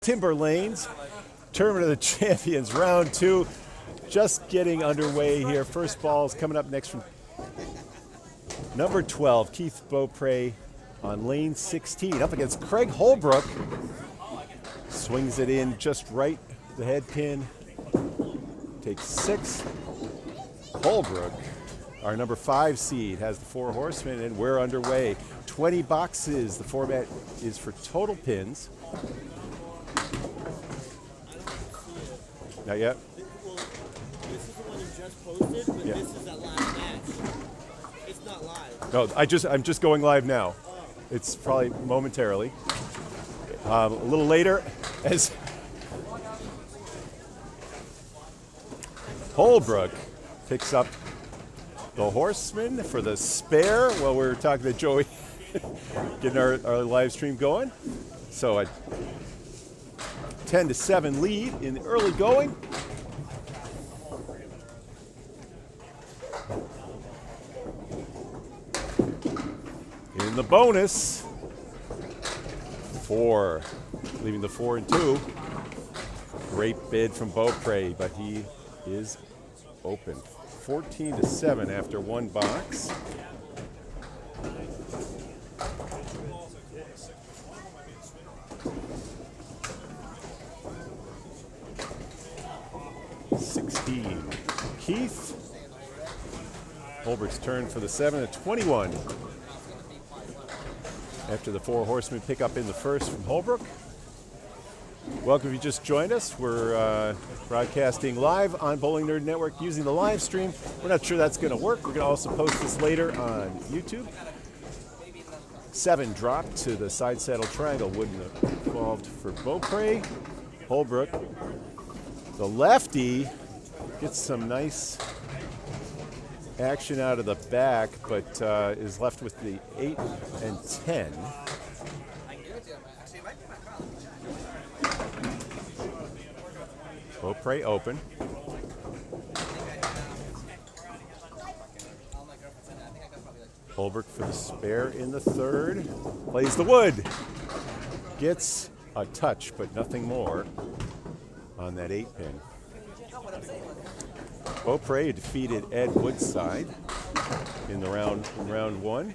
Timber Lanes. Tournament of the Champions, round 2. Just getting underway here. First ball's coming up next from number 12, Keith Beaupre on lane 16. Up against Craig Holbrook. Swings it in just right, the head pin. Takes 6. Holbrook, our number 5 seed, has the 4 horsemen, and we're underway. 20 boxes. The format is for total pins. Not yet? Well, this is the one you just posted, but this is a live match. It's not live. No, I'm just going live now. It's probably momentarily. A little later, as Holbrook picks up the horseman for the spare. Well, we're talking to Joey, getting our live stream going. So a 10-7 lead in the early going. In the bonus, 4, leaving the 4 and 2. Great bid from Beaupre, but he is open. 14-7 after one box. Keith. Holbrook's turn for the 7 at 21. After the 4 horsemen pick up in the first from Holbrook. Welcome if you just joined us. We're broadcasting live on Bowling Nerd Network using the live stream. We're not sure that's going to work. We're going to also post this later on YouTube. 7 dropped to the side saddle triangle. Wouldn't have involved for Beaupre. Holbrook, the lefty, gets some nice action out of the back, but is left with the 8 and 10. Beaupre open. Holbrook for the spare in the 3rd. Plays the wood. Gets a touch, but nothing more on that 8 pin. Beaupre defeated Ed Woodside in round 1.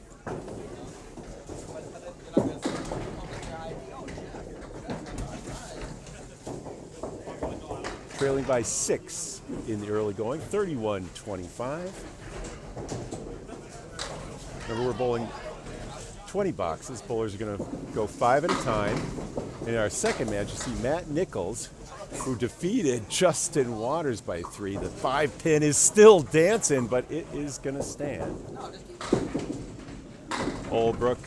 Trailing by 6 in the early going, 31-25. Remember, we're bowling 20 boxes. Bowlers are going to go 5 at a time. In our second match, you see Matt Nichols, who defeated Justin Waters by 3. The 5 pin is still dancing, but it is going to stand. Holbrook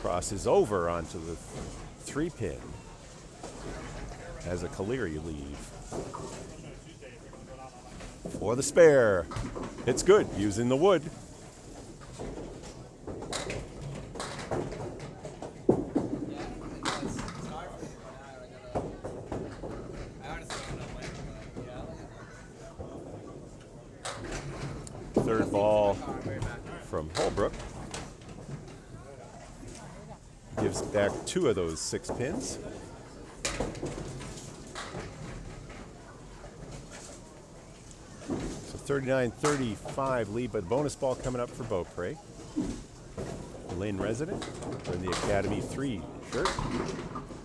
crosses over onto the 3 pin as a Caleri leave. For the spare. It's good, using the wood. Third ball from Holbrook. Gives back 2 of those 6 pins. So 39-35 lead, but bonus ball coming up for Beaupre. The lane resident in the Academy 3 shirt.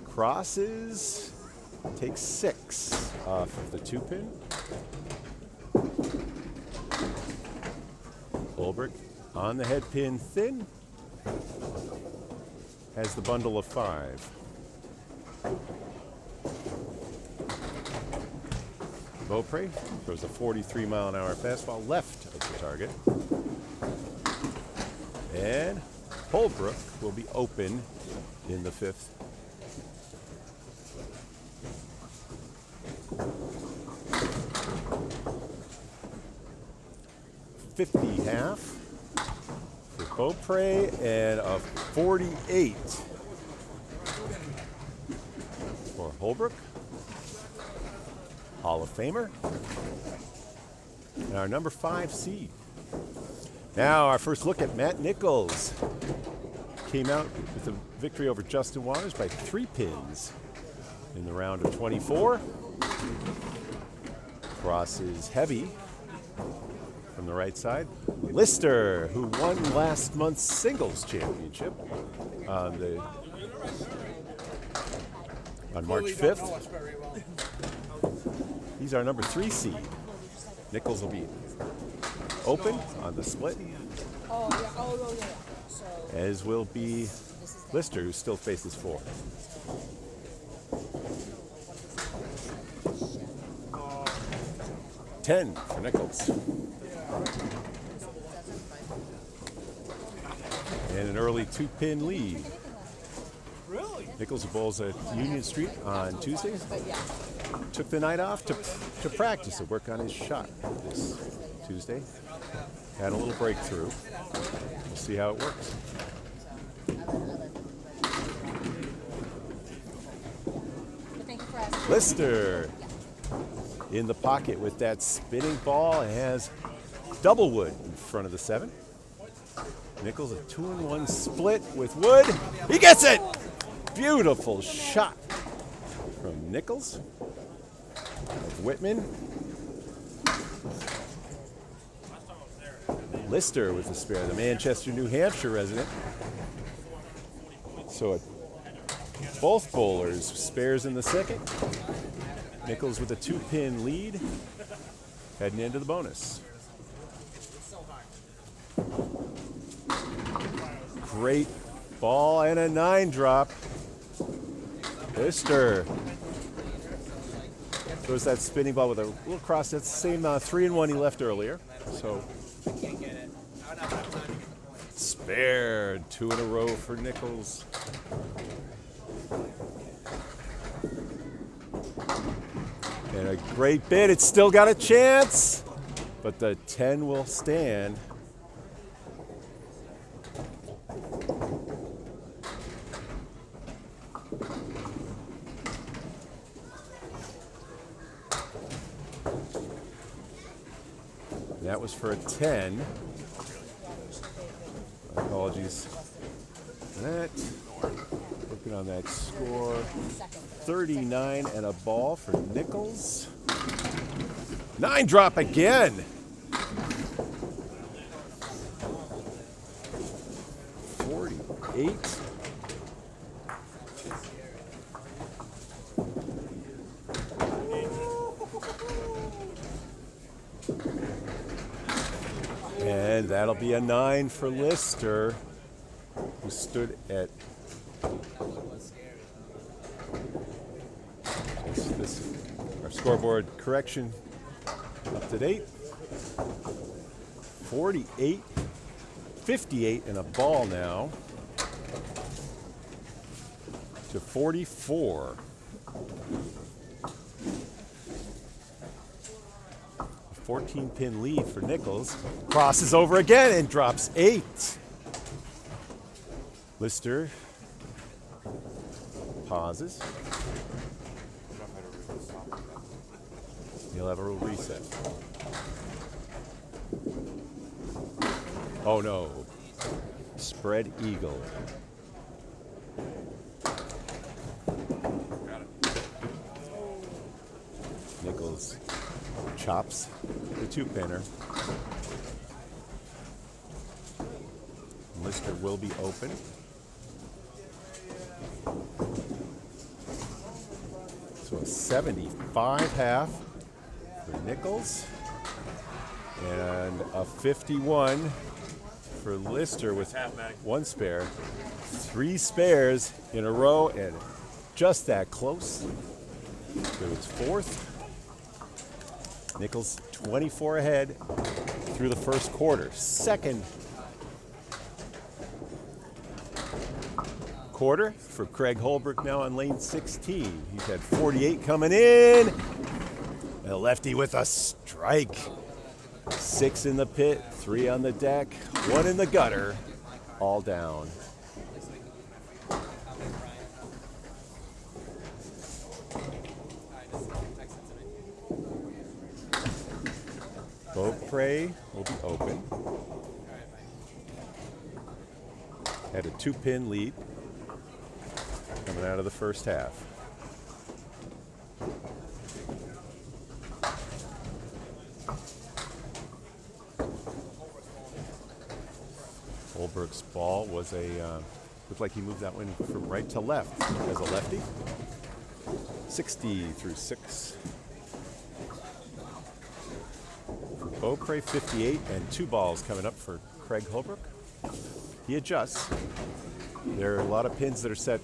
Crosses, takes 6 off of the 2 pin. Holbrook on the head pin thin. Has the bundle of 5. Beaupre throws a 43-mile-an-hour fastball left of the target. And Holbrook will be open in the 5th. .50 half for Beaupre and a 48 for Holbrook. Hall of Famer. And our number 5 seed. Now our first look at Matt Nichols. Came out with a victory over Justin Waters by 3 pins. in the round of 24. Cross is heavy from the right side. Lister, who won last month's singles championship on March 5th. He's our number 3 seed. Nichols will be open on the split, as will be Lister, who still faces 4. $10 for Nichols. And an early 2-pin lead. Nichols bowls at Union Street on Tuesday. Took the night off to practice and work on his shot this Tuesday. Had a little breakthrough. We'll see how it works. Lister in the pocket with that spinning ball and has double wood in front of the 7. Nichols a 2-in-1 split with wood. He gets it! Beautiful shot from Nichols of Whitman. Lister with the spare, the Manchester, New Hampshire resident. So both bowlers spares in the second. Nichols with a 2-pin lead, heading into the bonus. Great ball and a 9-drop. Lister throws that spinning ball with a little cross. That's the same 3-in-1 he left earlier. So spared, 2 in a row for Nichols. And a great bid. It's still got a chance, but the 10 will stand. That was for a 10. Apologies for that. Looking on that score. 39 and a ball for Nichols. 9-drop again. 48. And that'll be a 9 for Lister, who stood at our scoreboard correction up to date. 48, 58 and a ball now to 44. 14-pin lead for Nichols. Crosses over again and drops 8. Lister pauses. He'll have a little reset. Oh no. Spread eagle. Nichols chops the 2-pinner. Lister will be open. So a 75 half for Nichols and a 51 for Lister with 1 spare. 3 spares in a row and just that close to his 4th. Nichols 24 ahead through the first quarter. Second quarter for Craig Holbrook now on lane 16. He's had 48 coming in. And a lefty with a strike. 6 in the pit, 3 on the deck, 1 in the gutter, all down. Beaupre will be open. Had a 2-pin lead coming out of the first half. Holbrook's ball was looked like he moved that one from right to left as a lefty. 60 through 6. For Beaupre, 58, and 2 balls coming up for Craig Holbrook. He adjusts. There are a lot of pins that are set.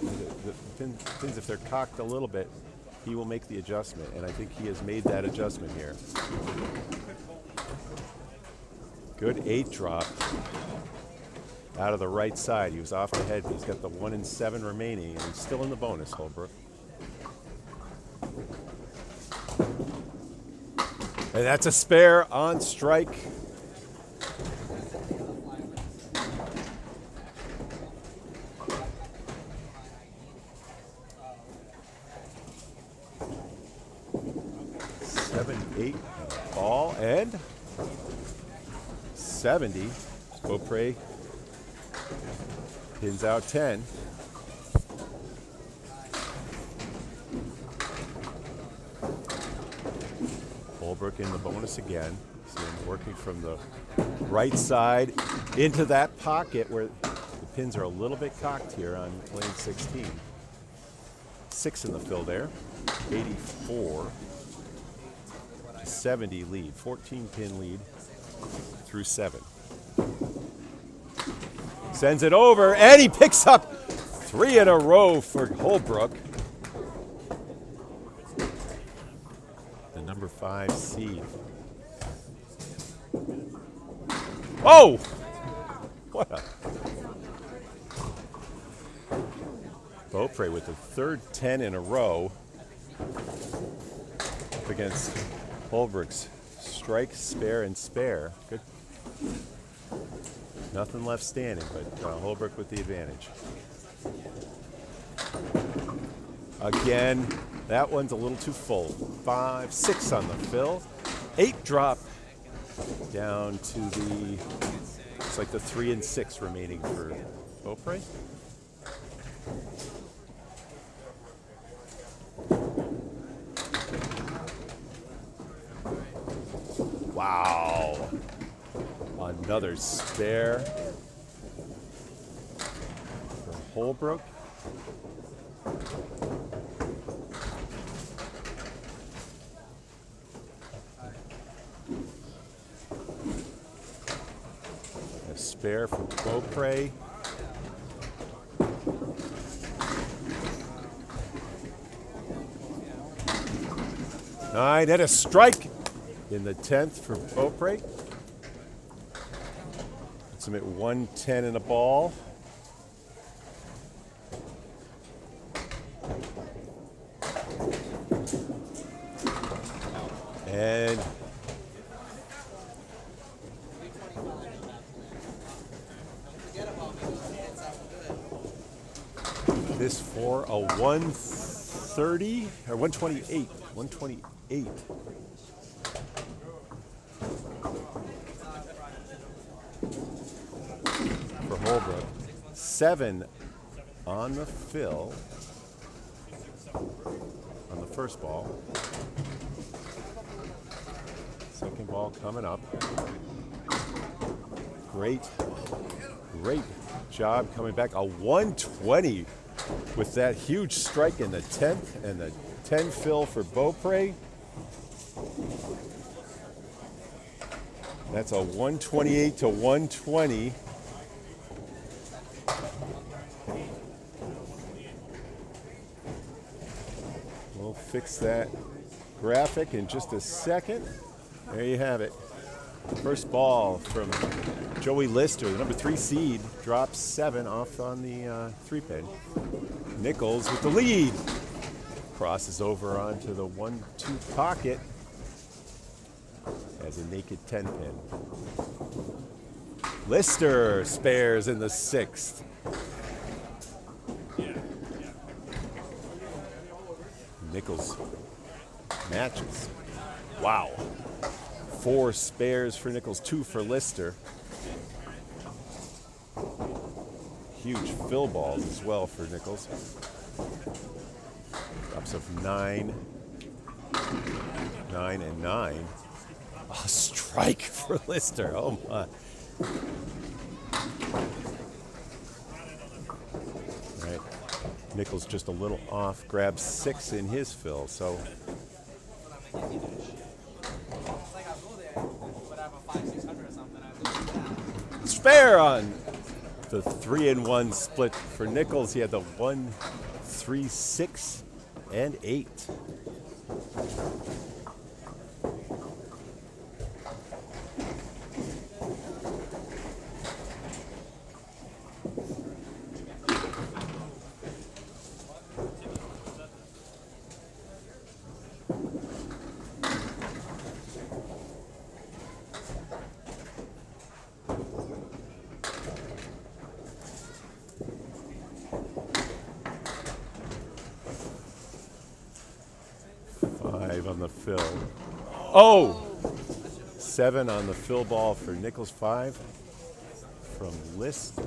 The pins, if they're cocked a little bit, he will make the adjustment, and I think he has made that adjustment here. Good 8 drop out of the right side. He was off the head. He's got the 1 and 7 remaining, and he's still in the bonus, Holbrook. And that's a spare on strike. Ball and 70. Beaupre pins out 10. Holbrook in the bonus again. See him working from the right side into that pocket where the pins are a little bit cocked here on lane 16. 6 in the fill there. 84. 70 lead, 14 pin lead through 7. Sends it over, and he picks up 3 in a row for Holbrook. The number 5 seed. Oh! What a... Beaupre with the 3rd 10 in a row up against Holbrook's strike, spare, and spare. Good. Nothing left standing, but Holbrook with the advantage. Again, that one's a little too full. 5, 6 on the fill. 8 drop down to the, it's like the 3 and 6 remaining for Beaupre. Wow. Another spare for Holbrook. A spare for Beaupre. Nine and a strike in the 10th for Beaupre. Puts him at 110 and a ball. And this for a 130 or 128. 128. For Holbrook. 7 on the fill on the first ball. Second ball coming up. Great job coming back. A 120 with that huge strike in the 10th and the 10 fill for Beaupre. That's a 128 to 120. We'll fix that graphic in just a second. There you have it. First ball from Joey Lister, the number 3 seed, drops 7 off on the 3-pin. Nichols with the lead. Crosses over onto the 1-2 pocket as a naked 10-pin. Lister spares in the 6th. Nichols matches. Wow. 4 spares for Nichols, 2 for Lister. Huge fill balls as well for Nichols. Drops of 9, 9, and 9. A strike for Lister. Oh my. Right. Nichols just a little off, grabs 6 in his fill, so it's fair on the 3-1 split for Nichols. He had the 1, 3, 6, and 8. On the fill. Oh! 7 on the fill ball for Nichols. 5 from Lister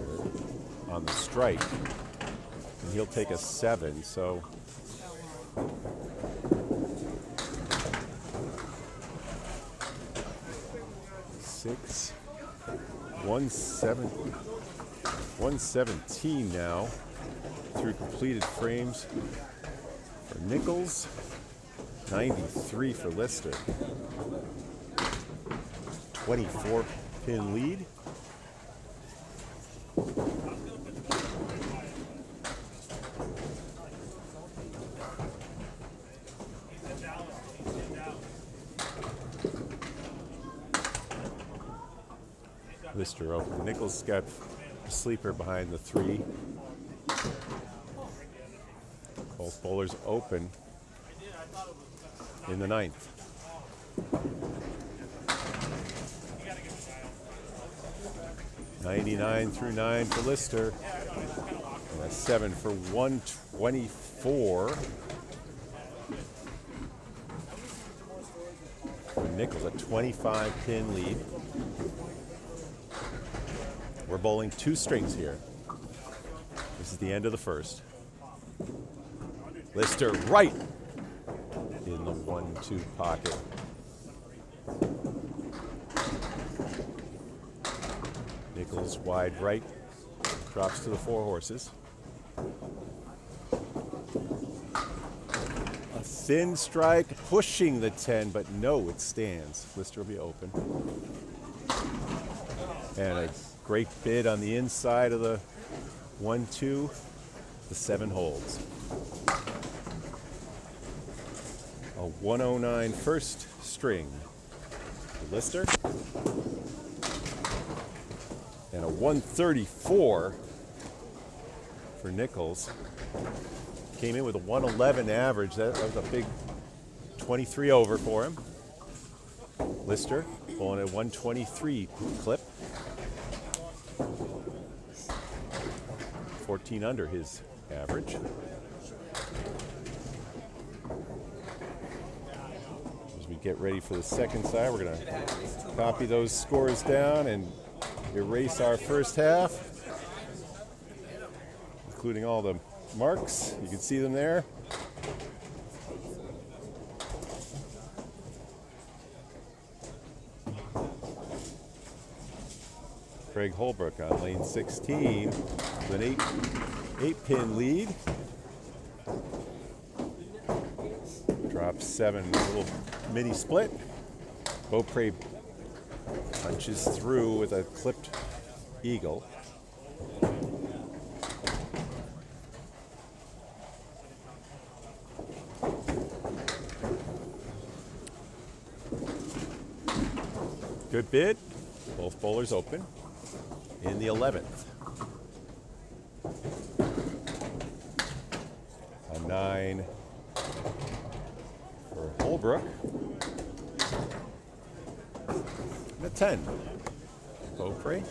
on the strike. And he'll take a 7, so six, 117 now through completed frames for Nichols. 93 for Lister. 24 pin lead. Lister open. Nichols got a sleeper behind the 3. Both bowlers open in the 9th. $99 through 9 for Lister. And a 7 for 124. For Nichols, a 25 pin lead. We're bowling 2 strings here. This is the end of the first. Lister right in the 1-2 pocket. Nichols wide right, drops to the 4 horses. A thin strike, pushing the 10, but no, it stands. Lister will be open. And a great bid on the inside of the 1-2. The 7 holds. A 109 first string for Lister. And a 134 for Nichols. Came in with a 111 average. That was a big 23 over for him. Lister pulling a 123 clip. 14 under his average. As we get ready for the second side, we're going to copy those scores down and erase our first half, including all the marks. You can see them there. Craig Holbrook on lane 16 with an 8-pin lead. Drops 7, a little mini split. Beaupre punches through with a clipped eagle. Good bid. Both bowlers open in the 11th. A 9 for Holbrook. And a 10. Beaupre.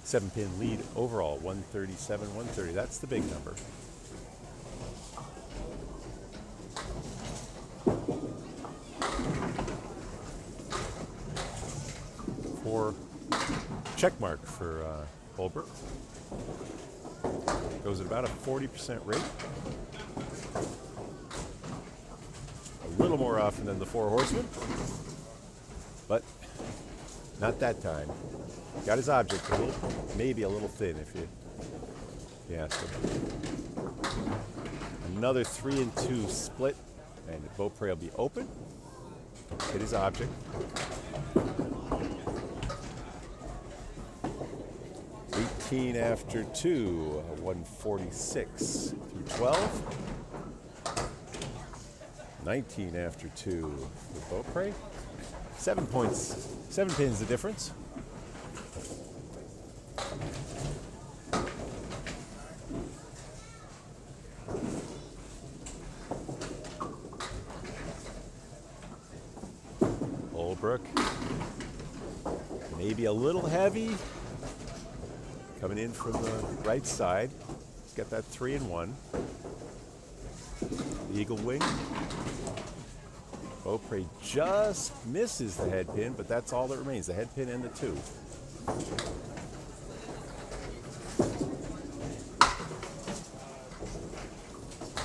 Seven-pin lead overall, 137, 130. That's the big number. For check mark for Holbrook. Goes at about a 40% rate. a little more often than the Four Horsemen, but not that time. Got his object a little, maybe a little thin if you ask him. Another 3 and 2 split, and Beaupre will be open. Hit his object. 18 after 2, 146 through 12. 19 after 2 for Beaupre. 7 points, 7 pins the difference. Holbrook, maybe a little heavy. Coming in from the right side. He's got that 3 and 1. Eagle wing. Beaupre just misses the head pin, but that's all that remains, the head pin and the 2.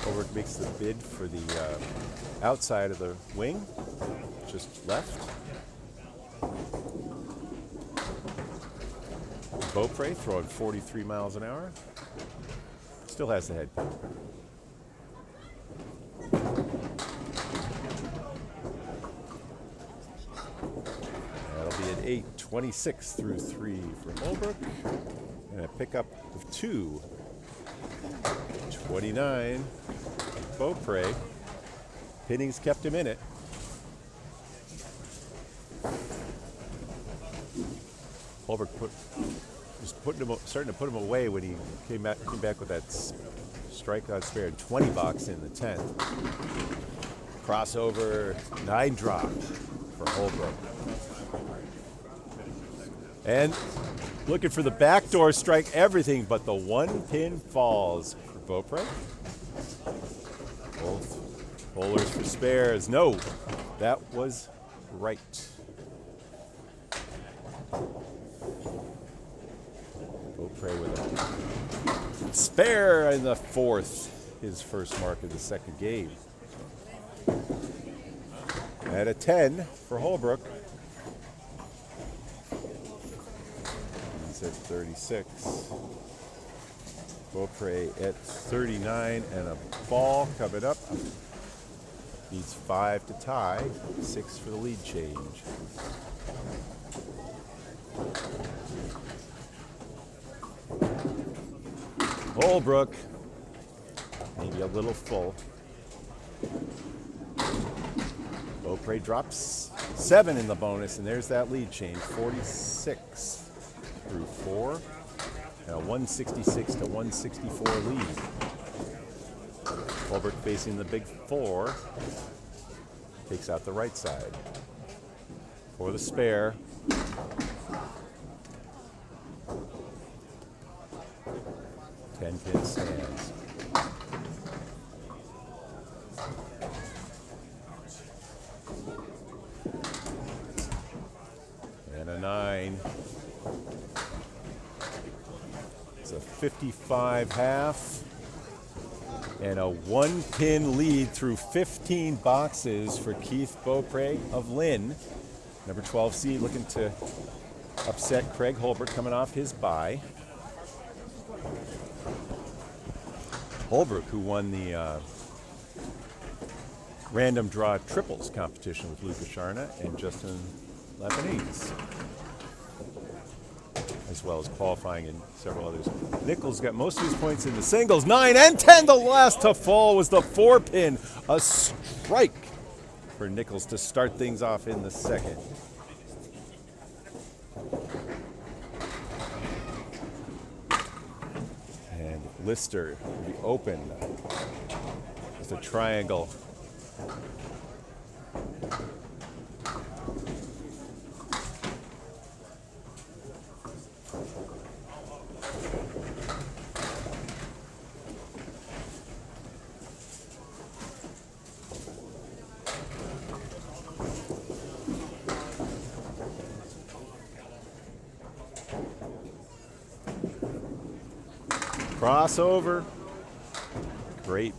Holbrook makes the bid for the outside of the wing, just left. Beaupre throwing 43 miles an hour. Still has the head pin. That'll be an 8, 26 through 3 for Holbrook. And a pickup of 2, 29. Beaupre. Pinning's kept him in it. Holbrook starting to put him away when he came back with that strikeout spare and 20 box in the 10th. Crossover, 9 drop for Holbrook. And looking for the backdoor strike, everything but the 1 pin falls for Beaupre. Both bowlers for spares. No, that was right. Beaupre with a spare in the 4th, his first mark of the 2nd game. At a 10 for Holbrook. He's at 36. Beaupre at 39 and a ball coming up. Needs 5 to tie, 6 for the lead change. Holbrook, maybe a little full. Beaupre drops 7 in the bonus, and there's that lead change, 46 through 4, and a 166 to 164 lead. Holbrook facing the big 4, takes out the right side. For the spare. Pin stands. And a 9. It's a 55 half. And a 1 pin lead through 15 boxes for Keith Beaupre of Lynn. Number 12 seed looking to upset Craig Holbrook coming off his bye. Holbrook, who won the random draw triples competition with Luca Sharna and Justin Lapinese, as well as qualifying in several others. Nichols got most of his points in the singles, 9 and 10. The last to fall was the 4 pin, a strike for Nichols to start things off in the 2nd. Lister will be open with a triangle. Crossover. Great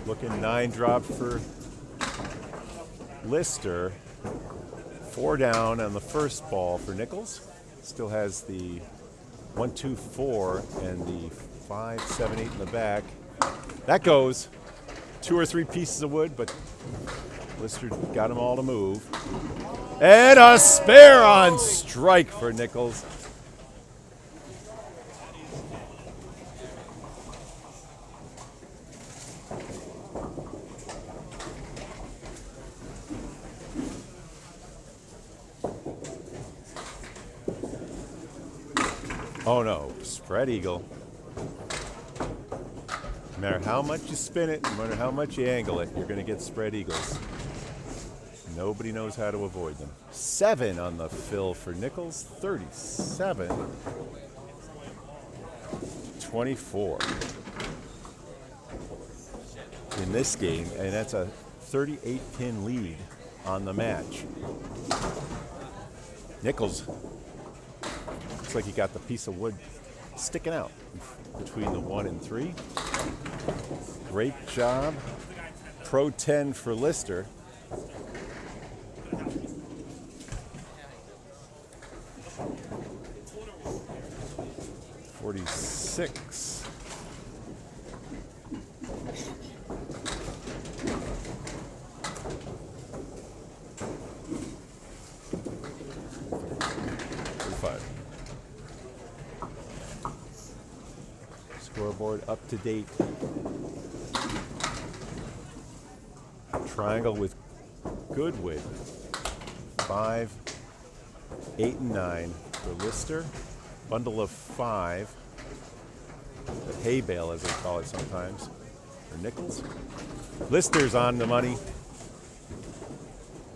looking 9 drop for Lister, 4 down on the first ball for Nichols. Still has the 1, 2, 4 and the 5, 7, 8 in the back. That goes. 2 or 3 pieces of wood, but Lister got them all to move. And a spare on strike for Nichols. Oh no, spread eagle. No matter how much you spin it, no matter how much you angle it, you're going to get spread eagles. Nobody knows how to avoid them. 7 on the fill for Nichols, 37-24 in this game, and that's a 38-pin lead on the match. Nichols looks like he got the piece of wood sticking out between the 1 and 3. Great job. Pro 10 for Lister. $46. Scoreboard up to date. Triangle with good width. 5, 8, and 9 for Lister. Bundle of 5. The hay bale, as they call it sometimes, for Nichols. Lister's on the money.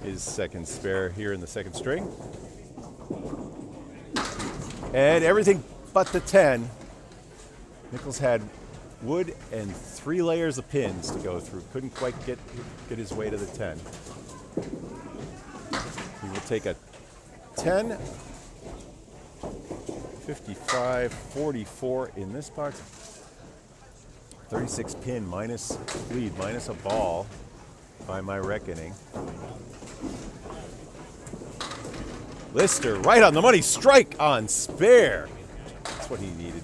His second spare here in the second string. And everything but the 10. Nichols had wood and 3 layers of pins to go through. Couldn't quite get his way to the 10. He will take a 10, 55, 44 in this box. 36 pin minus lead, minus a ball by my reckoning. Lister right on the money, strike on spare. That's what he needed.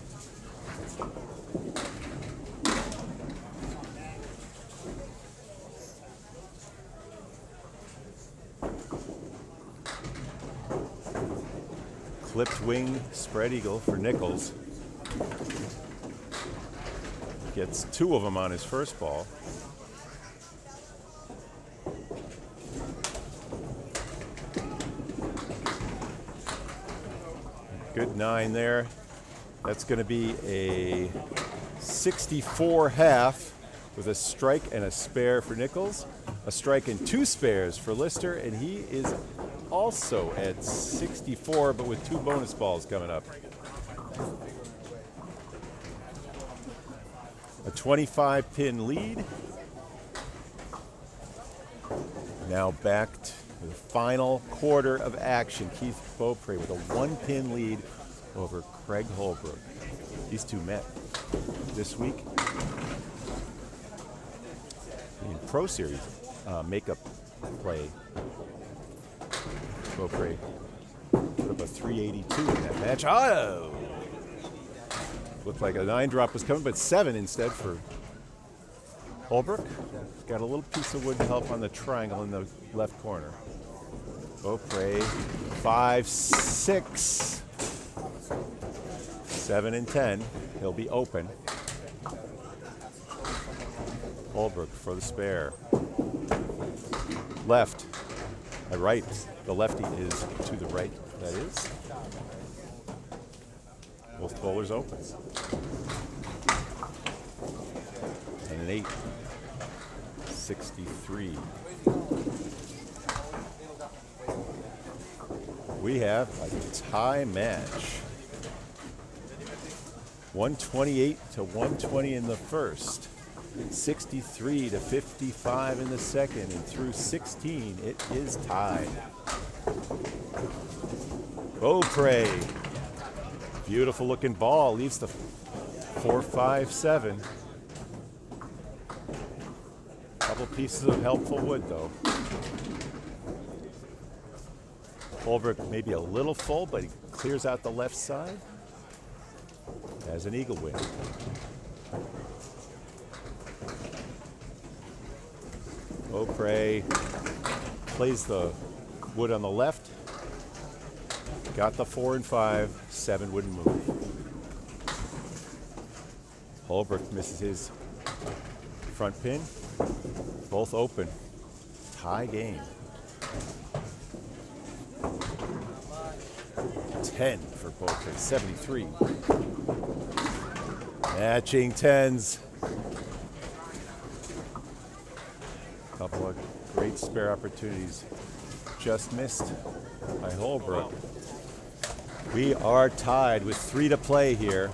Clipped wing spread eagle for Nichols. Gets 2 of them on his first ball. Good 9 there. That's going to be a 64 half with a strike and a spare for Nichols. A strike and 2 spares for Lister, and he is also at 64, but with 2 bonus balls coming up. A 25-pin lead. Now back to the final quarter of action. Keith Beaupre with a 1-pin lead over Craig Holbrook. These two met this week in Pro Series makeup play. Beaupre put up a 382 in that match. Oh! Looked like a 9 drop was coming, but 7 instead for Holbrook. Got a little piece of wood to help on the triangle in the left corner. Beaupre, 5, 6, 7, and 10. He'll be open. Holbrook for the spare. Left. Right. The lefty is to the right, that is. Both bowlers open. And an 8. 63. We have a tie match. 128 to 120 in the first. 63 to 55 in the second, and through 16 it is tied. Beaupre, beautiful looking ball, leaves the 4-5-7. Couple pieces of helpful wood though. Holbrook maybe a little full, but he clears out the left side. Has an eagle win. Beaupre plays the wood on the left. Got the 4 and 5, 7 wouldn't move. Holbrook misses his front pin. Both open. Tie game. 10 for Beaupre, 73. Matching 10s. Couple of great spare opportunities just missed by Holbrook. We are tied with 3 to play here.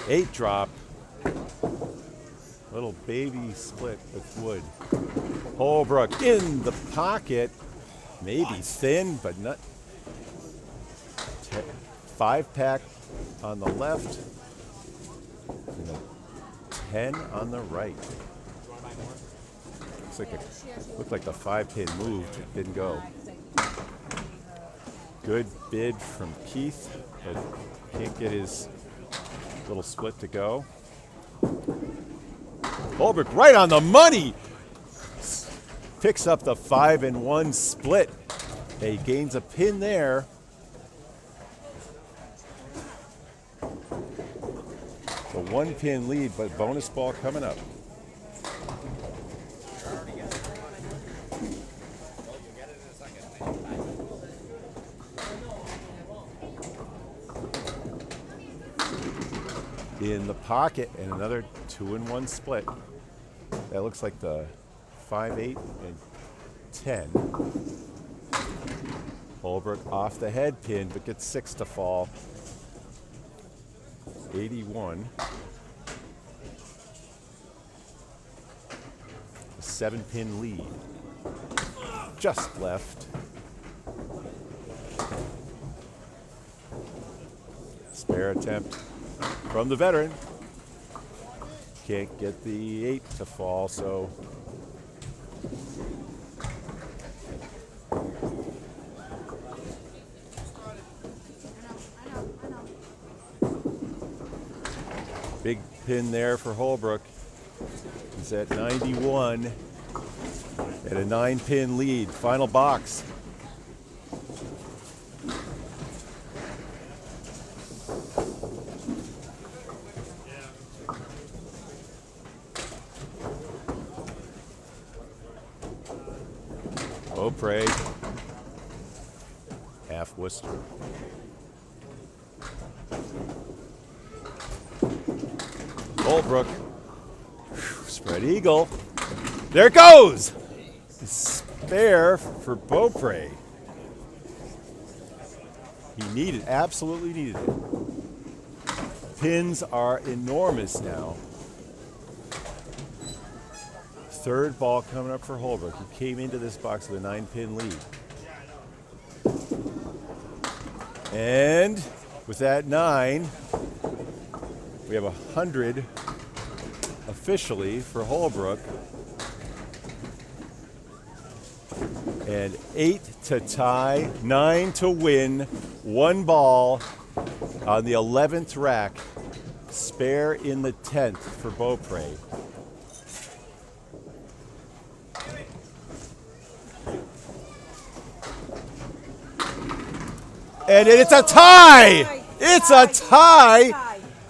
Eight drop. Little baby split with wood. Holbrook in the pocket. Maybe thin, but not. 5-pack on the left. And a 10 on the right. Looked like the 5-pin moved. It didn't go. Good bid from Keith, but can't get his little split to go. Holbrook right on the money. Picks up the 5 and 1 split. He gains a pin there. The 1-pin lead, but bonus ball coming up. In the pocket, and another 2 and 1 split. That looks like the 5, 8, and 10. Holbrook off the head pin, but gets 6 to fall. 81. A 7-pin lead. Just left. Spare attempt from the veteran. Can't get the 8 to fall, so big pin there for Holbrook. He's at 91 at a 9-pin lead. Final box. Beaupre, half Webster. Holbrook, spread eagle. There it goes! Spare for Beaupre. He absolutely needed it. Pins are enormous now. Third ball coming up for Holbrook. He came into this box with a 9-pin lead. And with that 9, we have 100 officially for Holbrook. And 8 to tie, 9 to win, 1 ball on the 11th rack. Spare in the 10th for Beaupre. And it's a tie! It's a tie!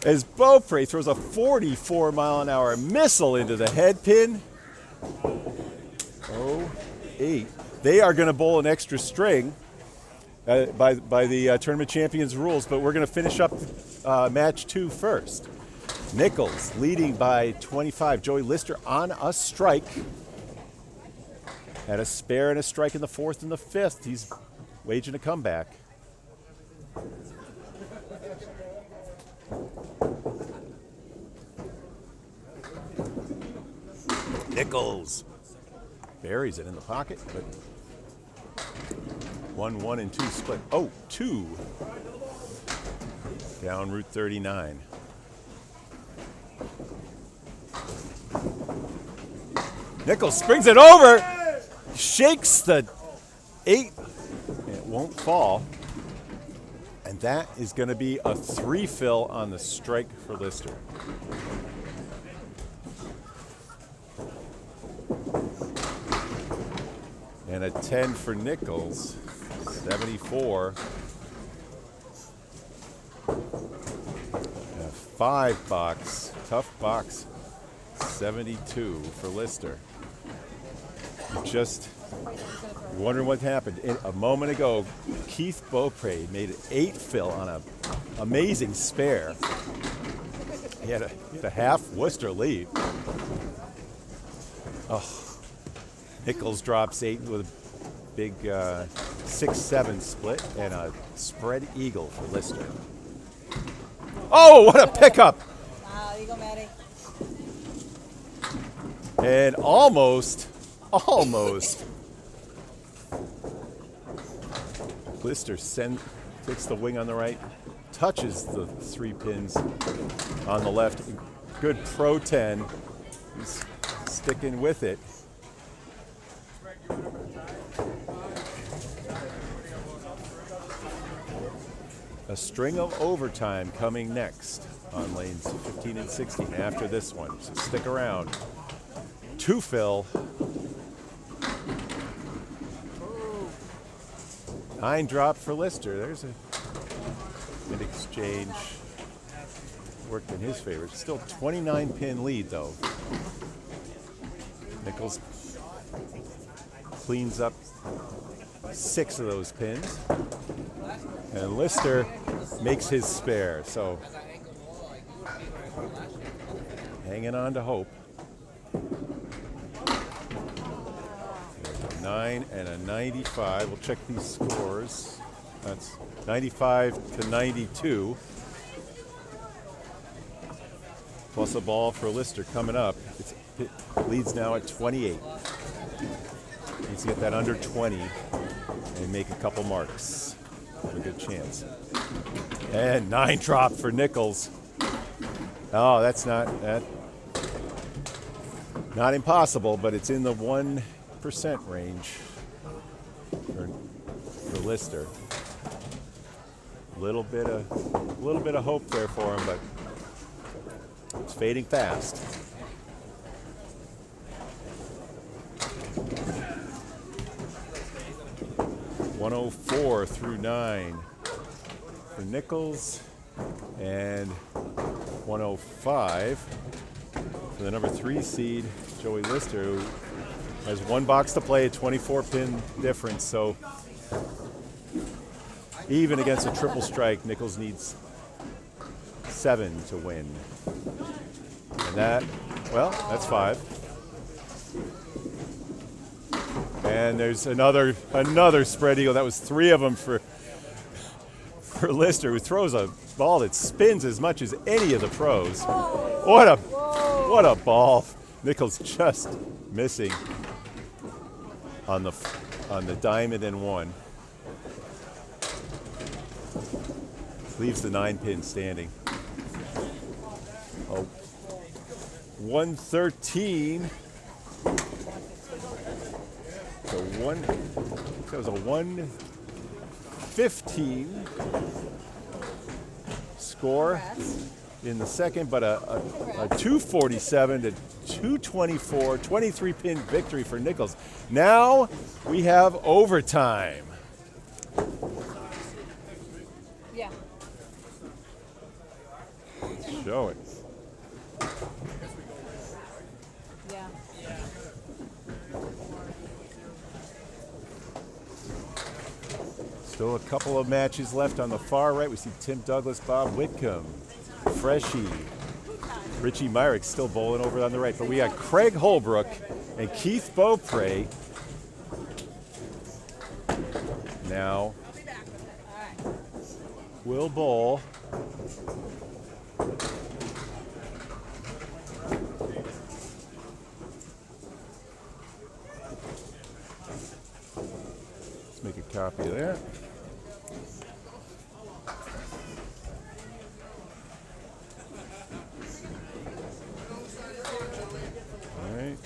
As Beaupre throws a 44-mile-an-hour missile into the head pin. 0-8. They are going to bowl an extra string by the Tournament Champions rules, but we're going to finish up match 2 first. Nichols leading by 25. Joey Lister on a strike. Had a spare and a strike in the 4th and the 5th. He's waging a comeback. Nichols buries it in the pocket, but 1, 1, and 2 split. Oh, 2 down Route 39. Nichols springs it over, shakes the 8, and it won't fall. And that is going to be a 3 fill on the strike for Lister. And a 10 for Nichols, 74. And a 5 box, tough box, 72 for Lister. Just wondering what happened. A moment ago, Keith Beaupre made an 8 fill on an amazing spare. He had a half Worcester lead. Oh, Nichols drops 8 with a big 6-7 split and a spread eagle for Lister. Oh, what a pickup! Wow, you go, Maddie. And almost. Lister takes the wing on the right, touches the 3 pins on the left. Good pro 10. He's sticking with it. A string of overtime coming next on lanes 15 and 16 after this one. So stick around. 2 fill. 9 drop for Lister. There's a mid exchange worked in his favor. Still 29 pin lead though. Nichols cleans up 6 of those pins. And Lister makes his spare. So hanging on to hope. 9 and a 95. We'll check these scores. That's 95 to 92. Plus a ball for Lister coming up. It leads now at 28. Needs to get that under 20 and make a couple marks. Have a good chance. And 9 drop for Nichols. Oh, that's not impossible, but it's in the 1% range for Lister. A little bit of hope there for him, but it's fading fast. .104 through 9 for Nichols, and 105 for the number 3 seed, Joey Lister, who has 1 box to play, a 24 pin difference. So even against a triple strike, Nichols needs 7 to win. And that's 5. And there's another spread eagle. That was 3 of them for Lister, who throws a ball that spins as much as any of the pros. What a ball! Nichols just missing on the diamond and 1. Leaves the 9 pin standing. 113. That was a 115 score in the second, but a 247 to 224, 23 pin victory for Nichols. Now we have overtime. Yeah. Show it. Yeah. Still a couple of matches left on the far right. We see Tim Douglas, Bob Whitcomb, Freshy, Richie Myrick still bowling over on the right. But we got Craig Holbrook and Keith Beaupre now will bowl. Let's make a copy of that. All right.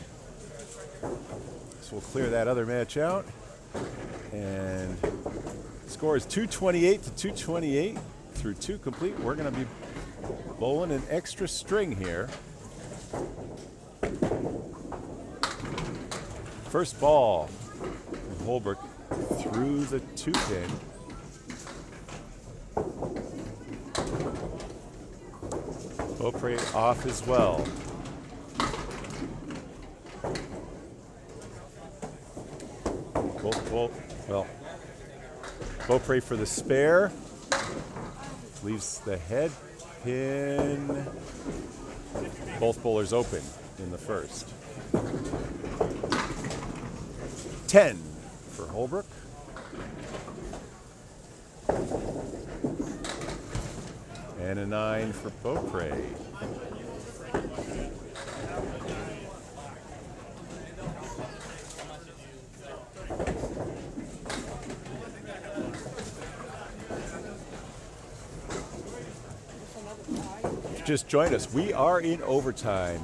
So we'll clear that other match out. And score is 228 to 228 through 2 complete. We're going to be bowling an extra string here. First ball from Holbrook through the 2-pin. Beaupre off as well. Beaupre for the spare. Leaves the head pin. Both bowlers open in the first. 10 for Holbrook. And a 9 for Beaupre. Just joined us. We are in overtime.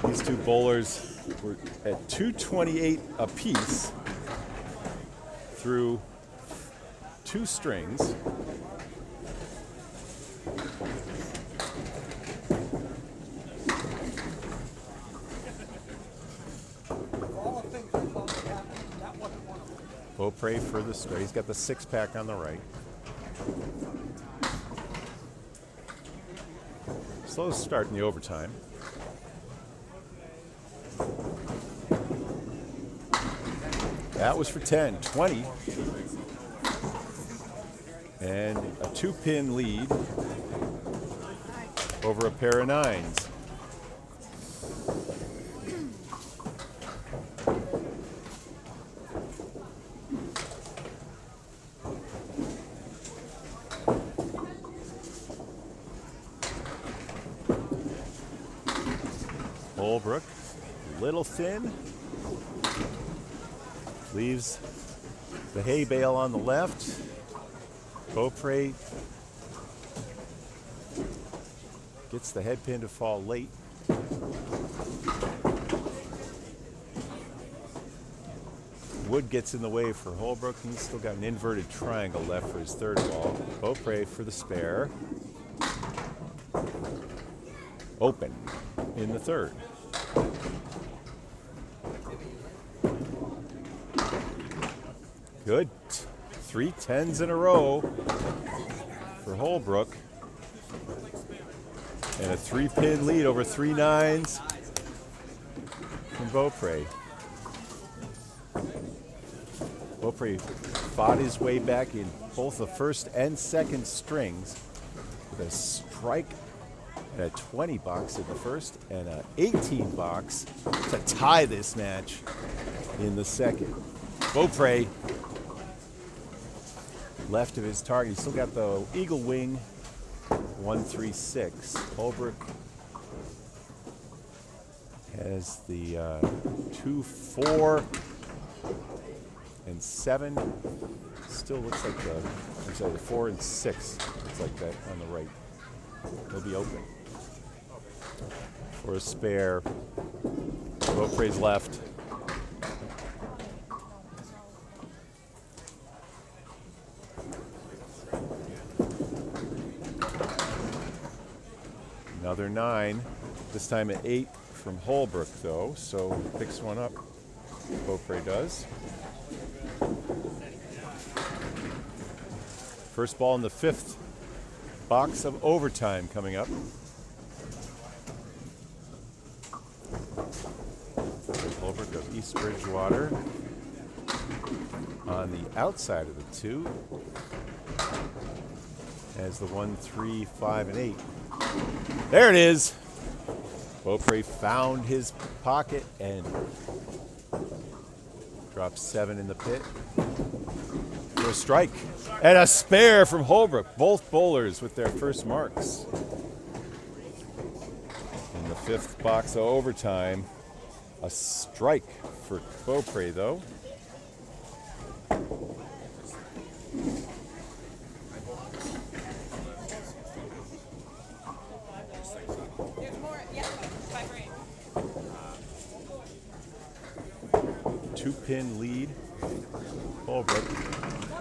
These two bowlers were at 228 apiece through 2 strings. Beaupre for the straight. He's got the 6-pack on the right. Slow start in the overtime. That was for 10, 20. And a 2-pin lead over a pair of 9s. Holbrook, little thin, leaves the hay bale on the left. Beaupre gets the head pin to fall late. Wood gets in the way for Holbrook. He's still got an inverted triangle left for his third ball. Beaupre for the spare. Open in the third. Good. 3 10s in a row for Holbrook. And a 3-pin lead over 3 9s from Beaupre. Beaupre fought his way back in both the first and second strings with a strike and a 20 box in the first and an 18 box to tie this match in the second. Beaupre left of his target. He's still got the eagle wing 1-3-6. Holbrook has the 2-4 and 7. Still looks like the 4 and 6. Looks like that on the right. He'll be open for a spare. Beaupre's left. Another 9, this time at 8 from Holbrook though, so picks one up. Beaupre does. First ball in the 5th box of overtime coming up. Holbrook of East Bridgewater on the outside of the 2 as the 1, 3, 5, and 8. There it is. Beaupre found his pocket and dropped 7 in the pit for a strike. And a spare from Holbrook. Both bowlers with their first marks. In the 5th box of overtime, a strike for Beaupre though. pin lead. Holbrook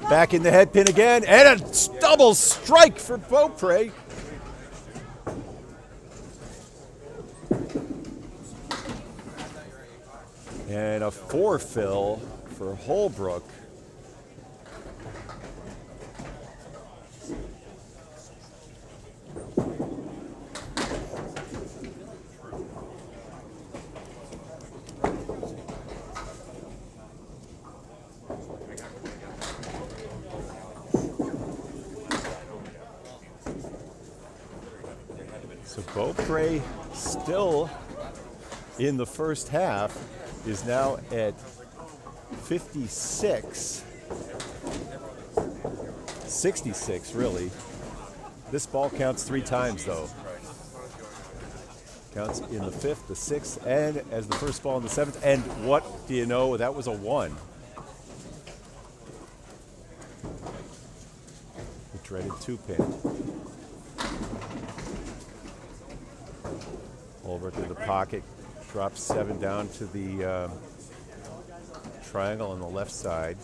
back in the head pin again, and a double strike for Beaupre. And a 4-fill for Holbrook. So Beaupre still in the first half is now at 56, 66 really. This ball counts 3 times though. Counts in the 5th, the 6th, and as the first ball in the 7th. And what do you know? That was a 1. The dreaded 2-pin. Holbrook in the pocket, drops 7 down to the triangle on the left side.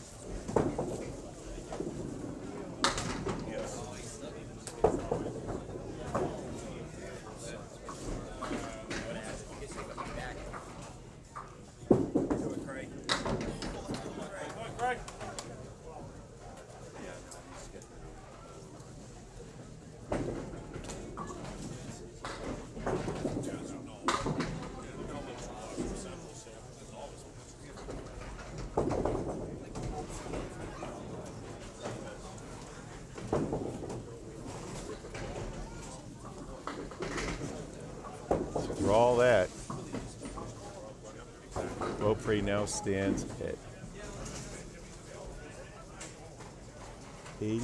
For all that, Beaupre now stands at 81.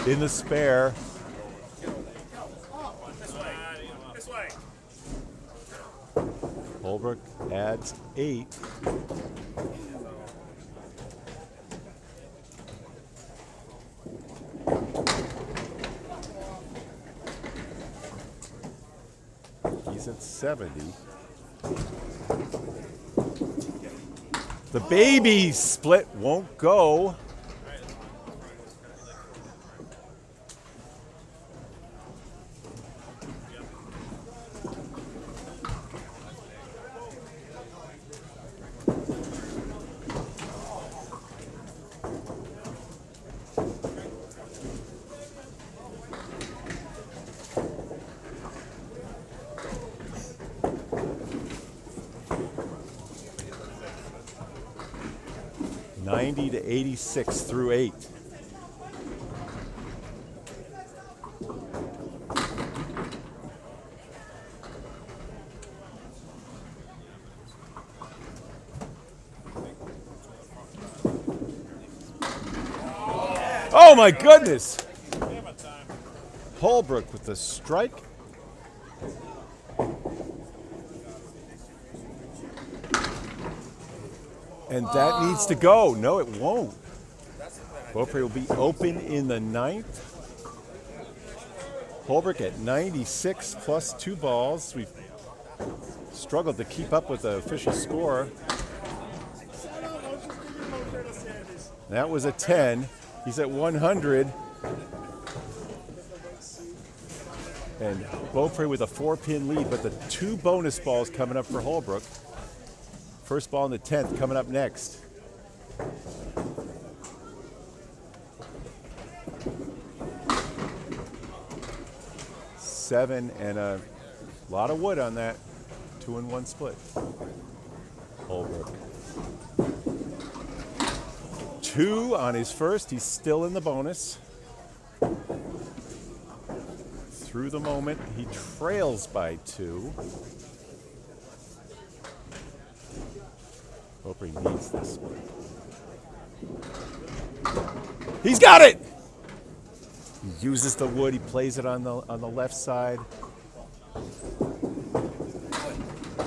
In the spare. Holbrook adds 8. He's at 70. The baby split won't go. $90 to $86 through 8. Oh my goodness! Holbrook with the strike. And that needs to go. No, it won't. Beaupre will be open in the 9th. Holbrook at 96 plus 2 balls. We've struggled to keep up with the official score. That was a 10. He's at 100. And Beaupre with a 4-pin lead, but the 2 bonus balls coming up for Holbrook. First ball in the 10th coming up next. Seven and a lot of wood on that 2-1 split. Holbrook. 2 on his first. He's still in the bonus. Through the moment, he trails by 2. Beaupre needs this one. He's got it! He uses the wood, he plays it on the left side.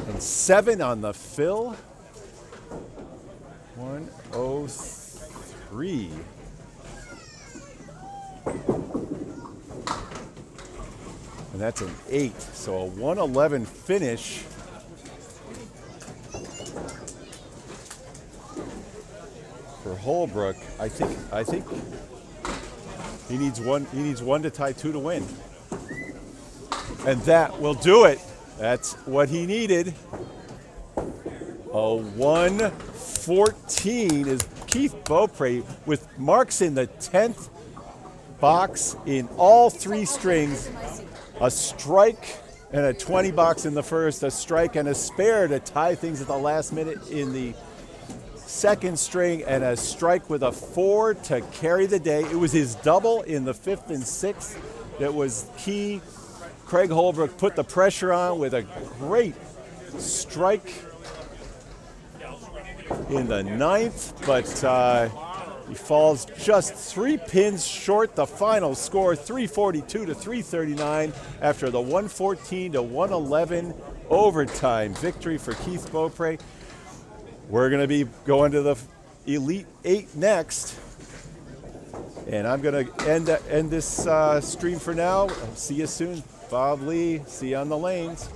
And 7 on the fill. 103. that's an 8. So a 111 finish. For Holbrook, I think he needs one to tie 2 to win. And that will do it. That's what he needed. A 114 is Keith Beaupre with marks in the 10th box in all 3 strings. A strike and a 20 box in the first, a strike and a spare to tie things at the last minute in the second string, and a strike with a 4 to carry the day. It was his double in the 5th and 6th that was key. Craig Holbrook put the pressure on with a great strike in the 9th, but he falls just 3 pins short. The final score, 342 to 339, after the 114 to 111 overtime victory for Keith Beaupre. We're going to be going to the Elite 8 next, and I'm going to end this stream for now. See you soon. Bob Lee, see you on the lanes.